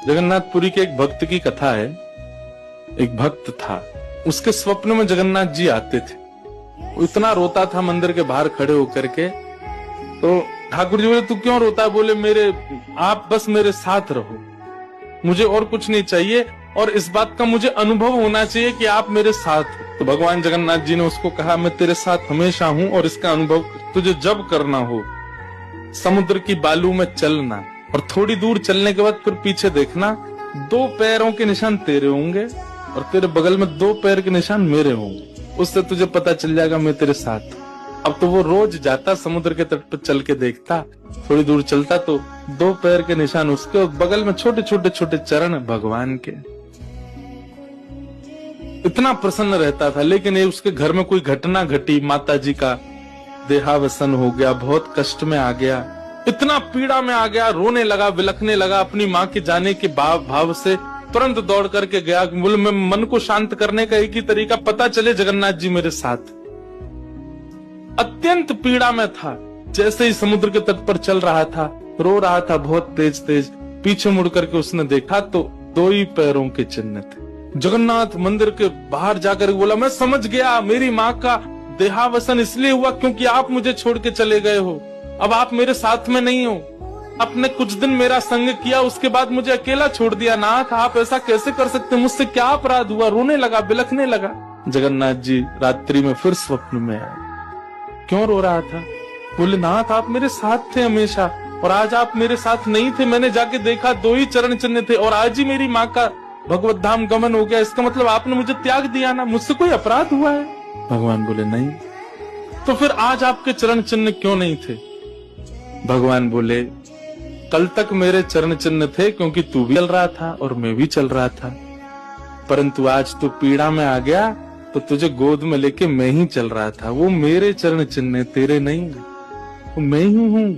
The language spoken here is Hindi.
जगन्नाथपुरी के एक भक्त की कथा है। एक भक्त था, उसके स्वप्न में जगन्नाथ जी आते थे। वो इतना रोता था मंदिर के बाहर खड़े होकर के। तो ठाकुर जी बोले, तू क्यों रोता है? बोले, आप बस मेरे साथ रहो, मुझे और कुछ नहीं चाहिए, और इस बात का मुझे अनुभव होना चाहिए कि आप मेरे साथ हो। तो भगवान जगन्नाथ जी ने उसको कहा, मैं तेरे साथ हमेशा हूं, और इसका अनुभव तुझे जब करना हो समुद्र की बालू में चलना, और थोड़ी दूर चलने के बाद फिर पीछे देखना, 2 पैरों के निशान तेरे होंगे और तेरे बगल में 2 पैर के निशान मेरे होंगे। उससे तुझे पता चल जाएगा मैं तेरे साथ। अब तो वो रोज जाता, समुद्र के तट पर चल के देखता, थोड़ी दूर चलता तो 2 पैर के निशान उसके और बगल में छोटे छोटे चरण भगवान के। इतना प्रसन्न रहता था। लेकिन ये उसके घर में कोई घटना घटी, माता जी का देहावसन हो गया, बहुत कष्ट में आ गया, इतना पीड़ा में आ गया, रोने लगा, बिलखने लगा। अपनी माँ के जाने के भाव से तुरंत दौड़ करके गया। बोले, मैं मन को शांत करने का एक ही तरीका, पता चले जगन्नाथ जी मेरे साथ। अत्यंत पीड़ा में था। जैसे ही समुद्र के तट पर चल रहा था, रो रहा था बहुत तेज तेज। पीछे मुड़ करके उसने देखा तो 2 ही पैरों के चिन्ह थे। जगन्नाथ मंदिर के बाहर जाकर बोला, मैं समझ गया, मेरी माँ का देहावसन इसलिए हुआ क्योंकि आप मुझे छोड़ के चले गए हो। अब आप मेरे साथ में नहीं हो। आपने कुछ दिन मेरा संग किया, उसके बाद मुझे अकेला छोड़ दिया। नाथ, आप ऐसा कैसे कर सकते? मुझसे क्या अपराध हुआ? रोने लगा, बिलखने लगा। जगन्नाथ जी रात्रि में फिर स्वप्न में आए। क्यों रो रहा था? बोले, नाथ, आप मेरे साथ थे हमेशा, और आज आप मेरे साथ नहीं थे। मैंने जाके देखा 2 ही चरण चिन्ह थे, और आज ही मेरी माँ का भगवत धाम गमन हो गया। इसका मतलब आपने मुझे त्याग दिया ना? मुझसे कोई अपराध हुआ है? भगवान बोले, नहीं। तो फिर आज आपके चरण चिन्ह क्यों नहीं थे? भगवान बोले, कल तक मेरे चरण चिन्ह थे क्योंकि तू भी चल रहा था और मैं भी चल रहा था, परंतु आज तू पीड़ा में आ गया तो तुझे गोद में लेके मैं ही चल रहा था। वो मेरे चरण चिन्ह, तेरे नहीं, वो मैं ही हूँ।